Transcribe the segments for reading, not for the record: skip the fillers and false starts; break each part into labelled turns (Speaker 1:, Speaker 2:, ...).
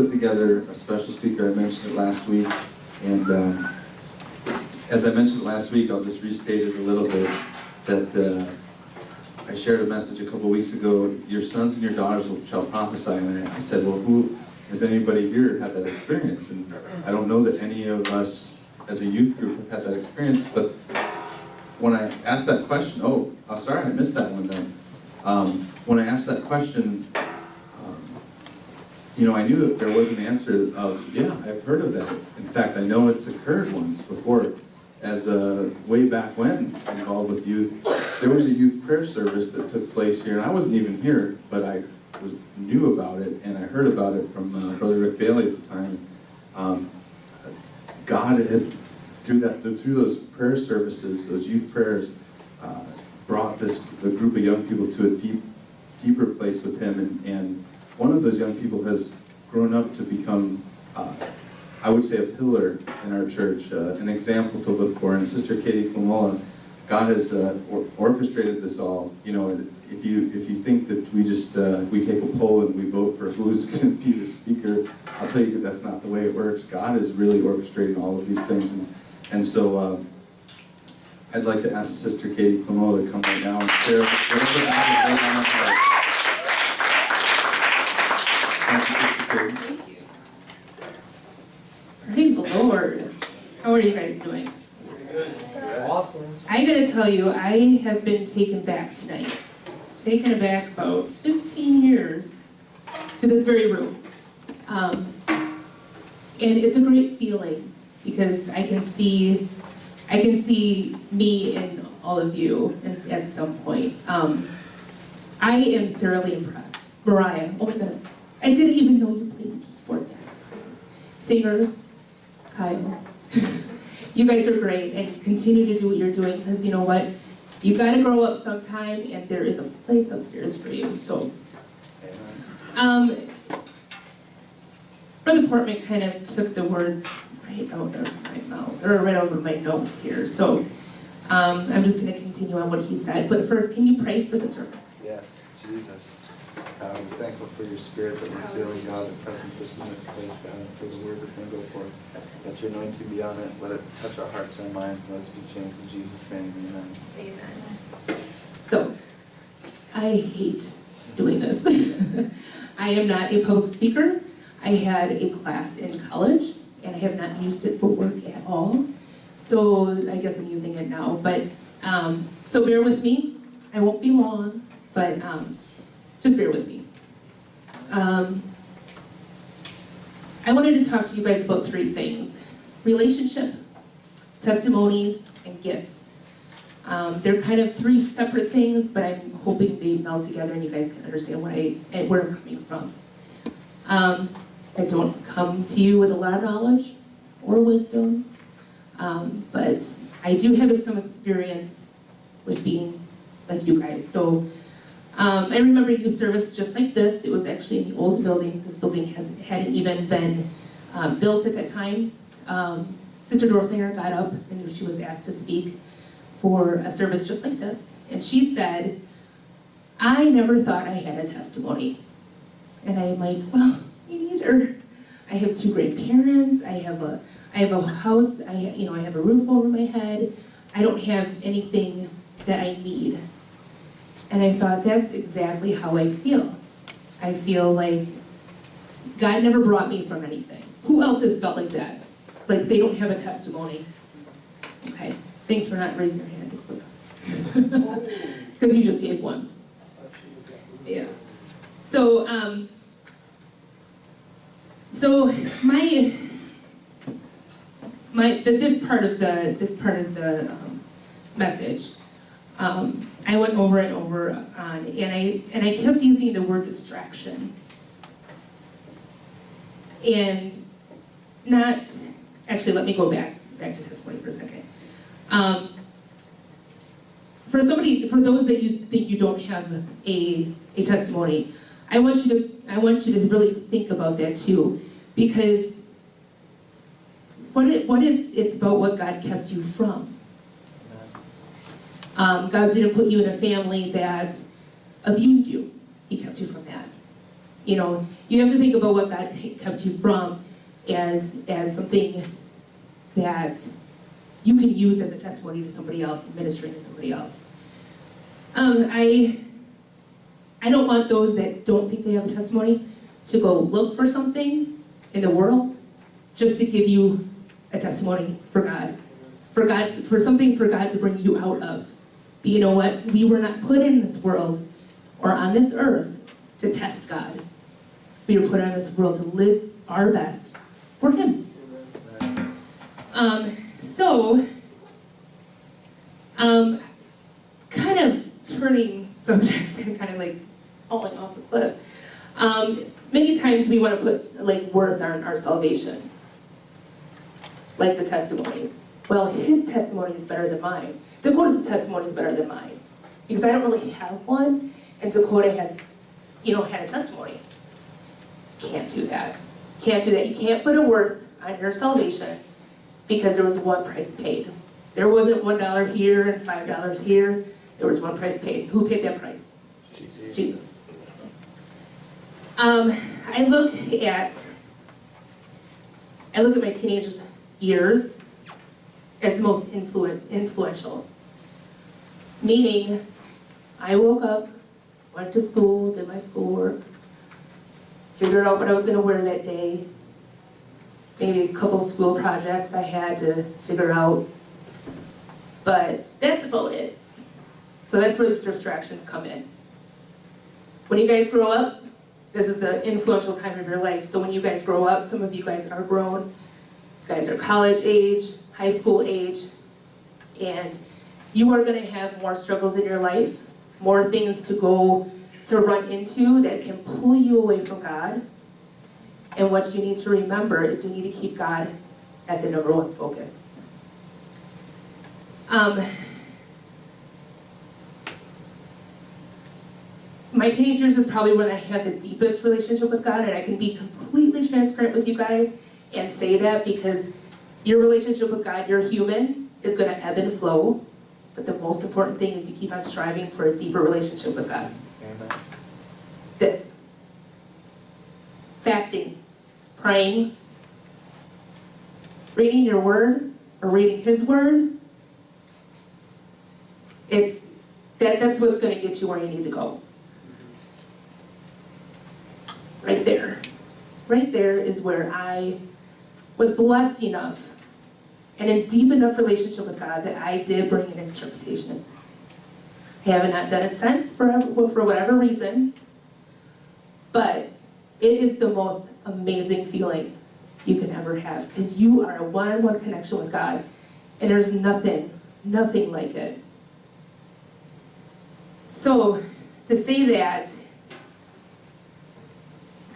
Speaker 1: put together a special speaker. I mentioned it last week, and as I mentioned last week, I'll just restate it a little bit, that I shared a message a couple weeks ago, your sons and your daughters shall prophesy, and I said, well, who has anybody here had that experience? And I don't know that any of us as a youth group have had that experience, but when I asked that question, oh sorry, I missed that one then. When I asked that question, I knew that there was an answer of, yeah, I've heard of that. In fact, I know it's occurred once before, as way back when, involved with youth. There was a youth prayer service that took place here, and I wasn't even here, but I knew about it, and I heard about it from Brother Rick Bailey at the time. God had, through those prayer services, those youth prayers, brought the group of young people to a deeper place with Him, and one of those young people has grown up to become, I would say, a pillar in our church, an example to look for. And Sister Katie Kleimola, God has orchestrated this all. If you think that we take a poll and we vote for who's going to be the speaker, I'll tell you that's not the way it works. God is really orchestrating all of these things, and so I'd like to ask Sister Katie Kleimola to come right now and share whatever God has laid on her heart.
Speaker 2: Thank you. Praise the Lord. How are you guys doing?
Speaker 3: Good. Awesome.
Speaker 2: I'm going to tell you, I have been taken back tonight. Taken back about 15 years to this very room. And it's a great feeling because I can see me in all of you at some point. I am thoroughly impressed. Mariah, oh my goodness. I didn't even know you played the keyboard. Singers, Kyle. You guys are great, and continue to do what you're doing, because you know what? You got to grow up sometime, and there is a place upstairs for you. So, Brother Portman kind of took the words right out of my mouth, or right over my notes here. So, I'm just going to continue on what he said. But first, can you pray for the service?
Speaker 3: Yes, Jesus. God, I'm thankful for your spirit that we're feeling, God, the presence that's in this place, God, for the word that's going to go forth. Let your anointing be on it. Let it touch our hearts and our minds, and let us be changed in Jesus' name. Amen.
Speaker 2: Amen. So, I hate doing this. I am not a public speaker. I had a class in college, and I have not used it for work at all. So, I guess I'm using it now. But, so bear with me. I won't be long, but just bear with me. I wanted to talk to you guys about 3 things: relationship, testimonies, and gifts. They're kind of 3 separate things, but I'm hoping they meld together and you guys can understand where I'm coming from. I don't come to you with a lot of knowledge or wisdom, but I do have some experience with being like you guys. So I remember youth service just like this. It was actually in the old building. This building hadn't even been built at that time. Sister Dorflinger got up and she was asked to speak for a service just like this. And she said, I never thought I had a testimony. And I'm like, well, me neither. I have 2 great parents. I have a house. I have a roof over my head. I don't have anything that I need. And I thought, that's exactly how I feel. I feel like God never brought me from anything. Who else has felt like that? Like they don't have a testimony. Okay, thanks for not raising your hand. Because you just gave one. Yeah. So, this part of the message. I went over and over on, and I kept using the word distraction. And not, actually, let me go back to testimony for a second. For those that you think you don't have a testimony, I want you to really think about that too, because what if it's about what God kept you from? God didn't put you in a family that abused you. He kept you from that. You you have to think about what God kept you from as something that you can use as a testimony to somebody else, ministering to somebody else. I don't want those that don't think they have a testimony to go look for something in the world just to give you a testimony for God, for something for God to bring you out of. But you know what? We were not put in this world or on this earth to test God. We were put on this world to live our best for Him. Kind of turning subjects and kind of like falling off the cliff. Many times we want to put like worth on our salvation, like the testimonies. Well, his testimony is better than mine. Dakota's testimony is better than mine because I don't really have one, and Dakota has, had a testimony. Can't do that. Can't do that. You can't put a worth on your salvation because there was one price paid. There wasn't $1 here and $5 here. There was one price paid. Who paid that price? Jesus. I look at my teenage years as the most influential. Meaning, I woke up, went to school, did my schoolwork, figured out what I was going to wear that day, maybe a couple of school projects I had to figure out, but that's about it. So that's where the distractions come in. When you guys grow up, this is the influential time of your life. So when you guys grow up, some of you guys are grown, you guys are college age, high school age, and you are going to have more struggles in your life, more things to run into that can pull you away from God. And what you need to remember is you need to keep God at the number one focus. My teenage years is probably when I had the deepest relationship with God, and I can be completely transparent with you guys and say that because your relationship with God, you're human, is going to ebb and flow, but the most important thing is you keep on striving for a deeper relationship with God.
Speaker 3: Amen.
Speaker 2: This. Fasting, praying, reading your word, or reading His word, that's what's going to get you where you need to go. Right there. Right there is where I was blessed enough and in deep enough relationship with God that I did bring an interpretation. I have not done it since for whatever reason, but it is the most amazing feeling you can ever have because you are a one-on-one connection with God, and there's nothing like it. So to say that,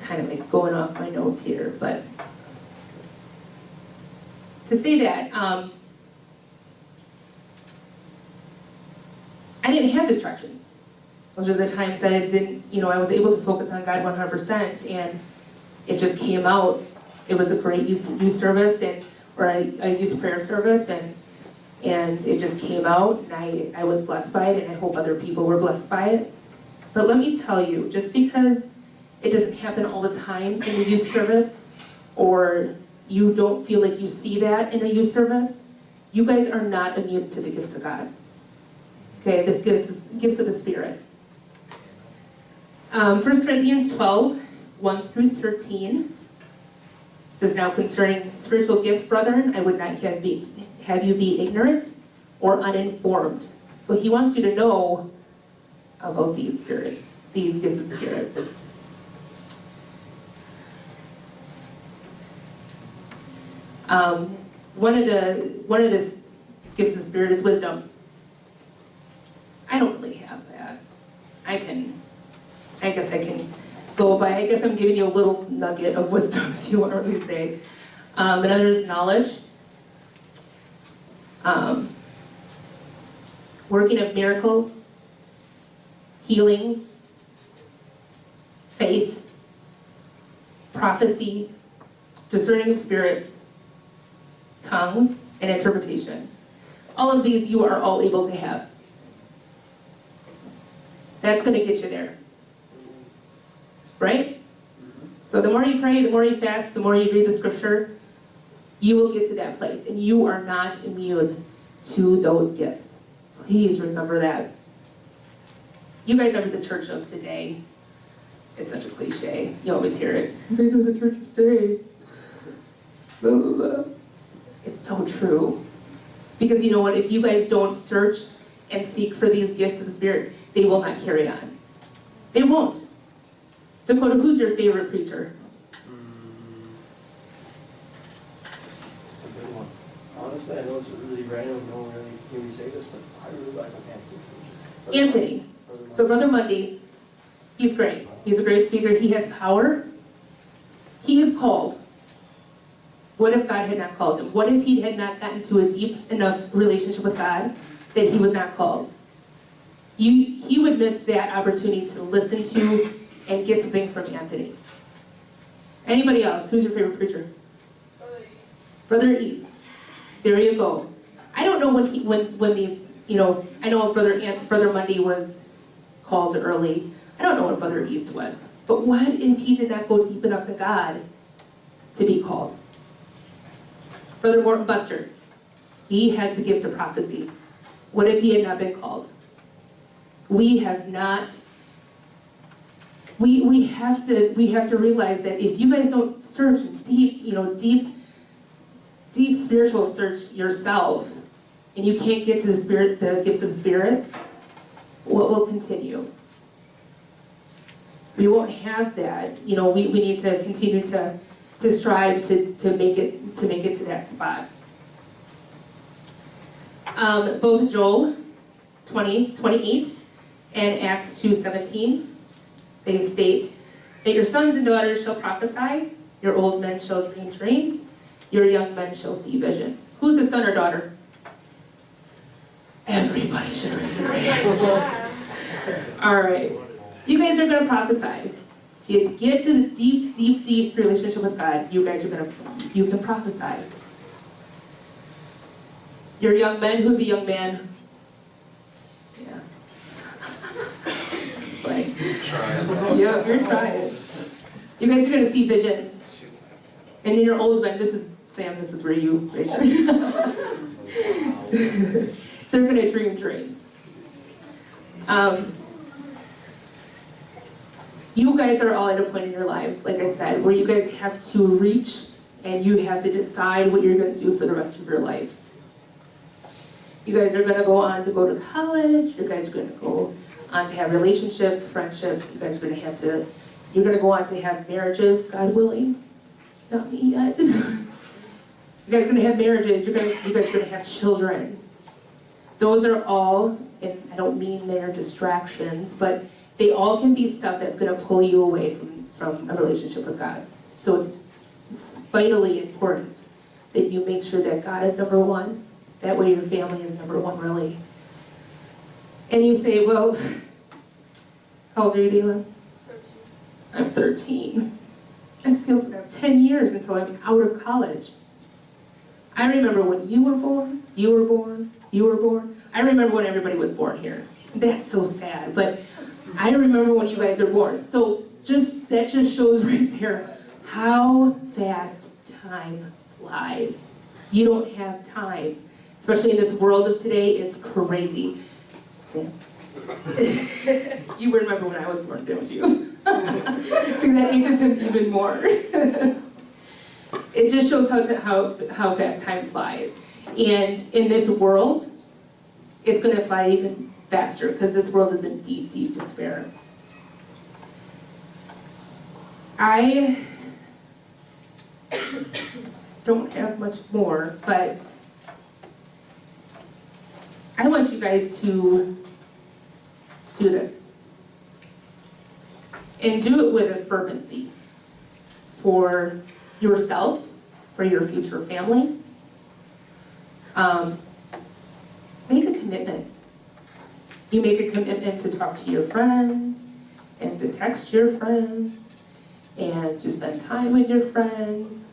Speaker 2: kind of like going off my notes here, but to say that I didn't have distractions. Those are the times that I was able to focus on God 100%, and it just came out. It was a great youth service or a youth prayer service, and it just came out, and I was blessed by it, and I hope other people were blessed by it. But let me tell you, just because it doesn't happen all the time in a youth service, or you don't feel like you see that in a youth service, you guys are not immune to the gifts of God. Okay, this gifts of the Spirit. 1 Corinthians 12, 1 through 13 says, "Now concerning spiritual gifts, brethren, I would not have you be ignorant or uninformed." So he wants you to know about these gifts of the Spirit. One of the gifts of the Spirit is wisdom. I don't really have that. I guess I can go by. I guess I'm giving you a little nugget of wisdom, if you want to really say. Another is knowledge. Working of miracles, healings, faith, prophecy, discerning of spirits, tongues, and interpretation. All of these you are all able to have. That's going to get you there. Right? So the more you pray, the more you fast, the more you read the scripture, you will get to that place. And you are not immune to those gifts. Please remember that. You guys are the church of today. It's such a cliche. You always hear it. You guys are the church of today. Blah, blah, blah. It's so true. Because you know what? If you guys don't search and seek for these gifts of the Spirit, they will not carry on. They won't. Dakota, who's your favorite preacher?
Speaker 4: It's a good one. Honestly, I know it's really random, no one really hear me say this, but I really like
Speaker 2: Anthony. So Brother Mundy, he's great. He's a great speaker. He has power. He is called. What if God had not called him? What if he had not gotten to a deep enough relationship with God that he was not called? He would miss that opportunity to listen to and get something from Anthony. Anybody else? Who's your favorite preacher? Brother East. There you go. I don't know when these, I know Brother Mundy was called early. I don't know what Brother East was. But what if he did not go deep enough in God to be called? Brother Morton Buster, he has the gift of prophecy. What if he had not been called? We have not. We have to realize that if you guys don't search deep spiritual search yourself, and you can't get to the gifts of the Spirit, what will continue? We won't have that. We need to continue to strive to make it to that spot. Both Joel 20:28 and Acts 2:17, they state that your sons and daughters shall prophesy, your old men shall dream dreams, your young men shall see visions. Who's a son or daughter? Everybody should raise their hand. All right. You guys are going to prophesy. If you get to the deep relationship with God, you can prophesy. You're young men. Who's a young man? Yeah. Yeah, you're trying. You guys are going to see visions. And in your old men, this is where you raise your hand. They're going to dream dreams. You guys are all at a point in your lives, like I said, where you guys have to reach and you have to decide what you're going to do for the rest of your life. You guys are going to go on to go to college. You guys are going to go on to have relationships, friendships. You guys are going to you're going to go on to have marriages, God willing. Not me yet. You guys are going to have marriages. You guys are going to have children. Those are all, and I don't mean they're distractions, but they all can be stuff that's going to pull you away from a relationship with God. So it's vitally important that you make sure that God is number one. That way your family is number one, really. And you say, well, how old are you, Dayla? 13. I'm 13. I still have 10 years until I'm out of college. I remember when you were born, you were born, you were born. I remember when everybody was born here. That's so sad, but I remember when you guys are born. So that just shows right there how fast time flies. You don't have time. Especially in this world of today, it's crazy. Sam? You remember when I was born, don't you? See, that ages him even more. It just shows how fast time flies. And in this world, it's going to fly even faster because this world is in deep, deep despair. I don't have much more, but I want you guys to do this. And do it with a fervency for yourself, for your future family. Make a commitment. You make a commitment to talk to your friends, and to text your friends, and to spend time with your friends,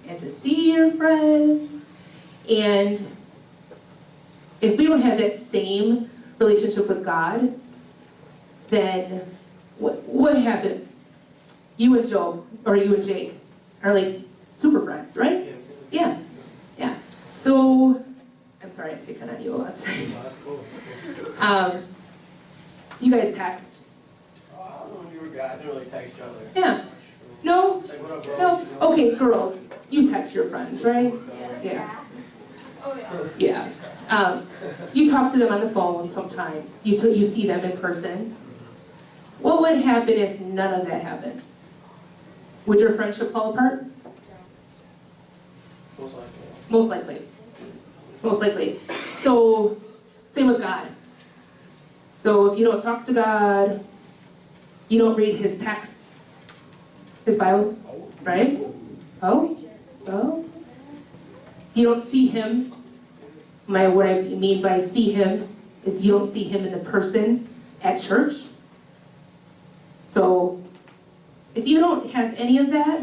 Speaker 2: and to see your friends. And if we don't have that same relationship with God, then what happens? you and Joe, or you and Jake, are like super friends, right? Yeah, yeah. So, I'm sorry, I'm picking on you a lot today. You guys text?
Speaker 4: I don't know if you were guys, I don't really text each other.
Speaker 2: Yeah. No?
Speaker 4: Like, what up, bro?
Speaker 2: No? Okay, girls, you text your friends, right? Yeah. Yeah. You talk to them on the phone sometimes. You see them in person. What would happen if none of that happened? Would your friendship fall apart?
Speaker 4: Most likely.
Speaker 2: Most likely. Most likely. So, same with God. So if you don't talk to God, you don't read his texts, his Bible, right? Oh? Oh? You don't see him. What I mean by see him is you don't see him in the person at church. So if you don't have any of that,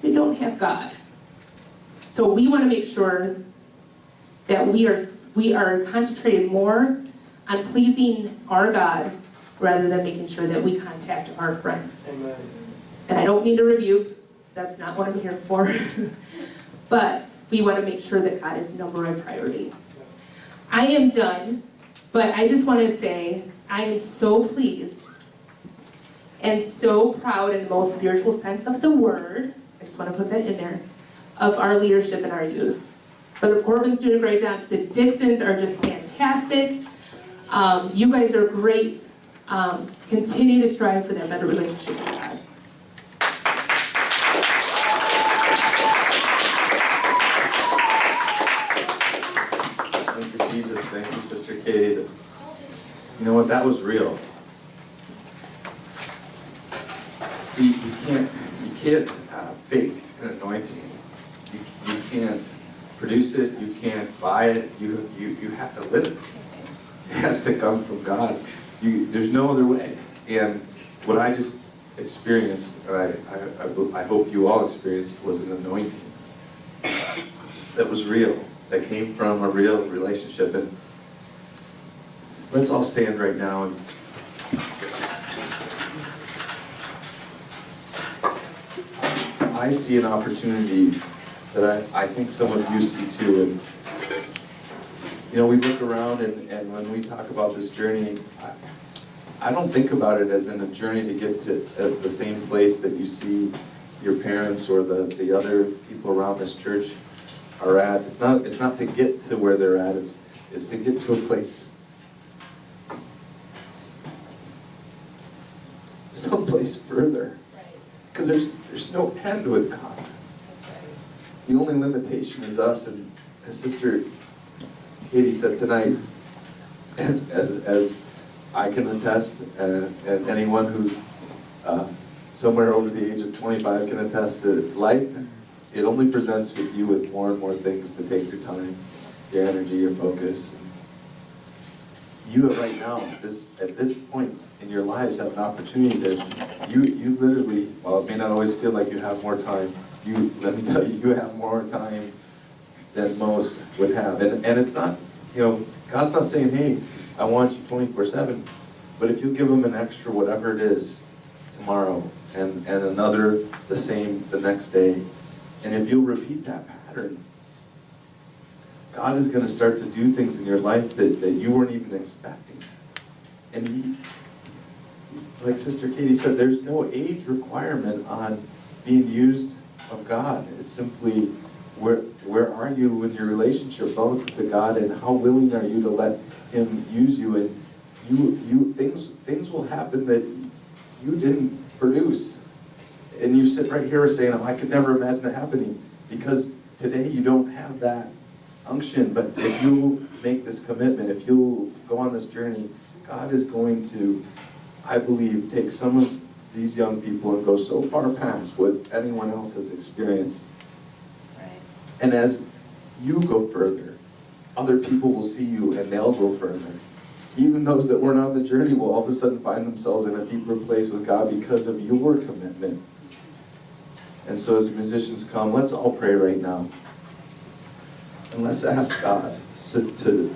Speaker 2: you don't have God. So we want to make sure that we are concentrated more on pleasing our God rather than making sure that we contact our friends.
Speaker 4: Amen.
Speaker 2: And I don't mean to rebuke, that's not what I'm here for. But we want to make sure that God is number one priority. I am done, but I just want to say I am so pleased and so proud in the most spiritual sense of the word, I just want to put that in there, of our leadership and our youth. Brother Corbin's doing a great job. The Dixons are just fantastic. You guys are great. Continue to strive for that better relationship with God.
Speaker 1: Thank you, Jesus. Thank you, Sister Katie. You know what? That was real. See, you can't fake an anointing. You can't produce it. You can't buy it. You have to live it. It has to come from God. There's no other way. And what I just experienced, and I hope you all experienced, was an anointing that was real, that came from a real relationship. And let's all stand right now. And I see an opportunity that I think some of you see too. And you know, we look around and when we talk about this journey, I don't think about it as in a journey to get to the same place that you see your parents or the other people around this church are at. It's not to get to where they're at, it's to get to a place someplace further. Because there's no end with God. The only limitation is us, and as Sister Katie said tonight, as I can attest, and anyone who's somewhere over the age of 25 can attest, that life, it only presents you with more and more things to take your time, your energy, your focus. You right now, at this point in your lives, have an opportunity that you literally, well, it may not always feel like you have more time. Let me tell you, you have more time than most would have. And it's not, you know, God's not saying, hey, I want you 24/7, but if you give them an extra whatever it is tomorrow and another the same the next day, and if you'll repeat that pattern, God is going to start to do things in your life that you weren't even expecting. And like Sister Katie said, there's no age requirement on being used of God. It's simply, where are you in your relationship relative to God, and how willing are you to let Him use you? And things will happen that you didn't produce. And you sit right here saying, oh, I could never imagine that happening, because today you don't have that unction. But if you'll make this commitment, if you'll go on this journey, God is going to, I believe, take some of these young people and go so far past what anyone else has experienced.
Speaker 2: Right.
Speaker 1: And as you go further, other people will see you and they'll go further. Even those that weren't on the journey will all of a sudden find themselves in a deeper place with God because of your commitment. And so as the musicians come, let's all pray right now. And let's ask God to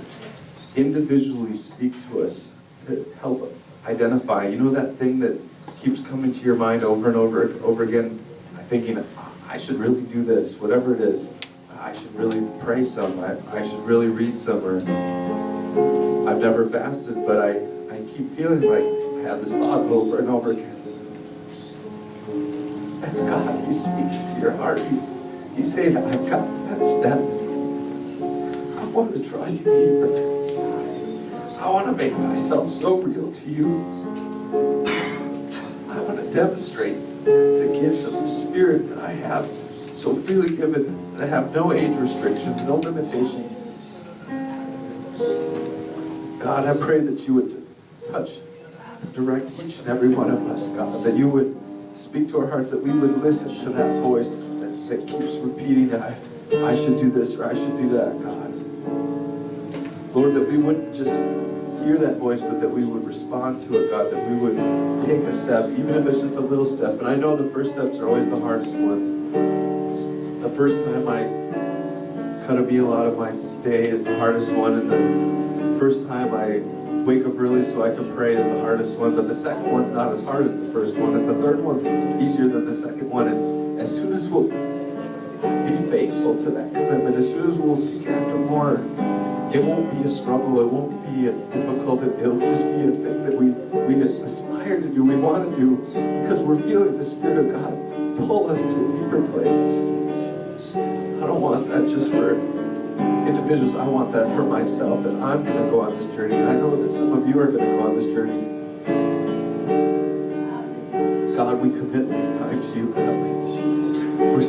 Speaker 1: individually speak to us, to help identify, you know, that thing that
Speaker 3: keeps coming to your mind over and over again, thinking, I should really do this, whatever it is. I should really pray some. I should really read some. Or I've never fasted, but I keep feeling like I have this thought over and over again. That's God. He's speaking to your heart. He's saying, I've got that step. I want to draw you deeper. I want to make myself so real to you. I want to demonstrate the gifts of the Spirit that I have so freely given, that have no age restrictions, no limitations. God, I pray that you would touch, direct each and every one of us, God, that you would speak to our hearts, that we would listen to that voice that keeps repeating, I should do this or I should do that, God. Lord, that we wouldn't just hear that voice, but that we would respond to it, God, that we would take a step, even if it's just a little step. And I know the first steps are always the hardest ones. The first time I cut a meal out of my day is the hardest one, and the first time I wake up early so I can pray is the hardest one, but the second one's not as hard as the first one, and the third one's easier than the second one. And as soon as we'll be faithful to that commitment, as soon as we'll seek after more, it won't be a struggle, it won't be a difficult, it'll just be a thing that we aspire to do, we want to do, because we're feeling the Spirit of God pull us to a deeper place. I don't want that just for individuals, I want that for myself, and I'm going to go on this journey, and I know that some of you are going to go on this journey. God, we commit this time to you, God. We're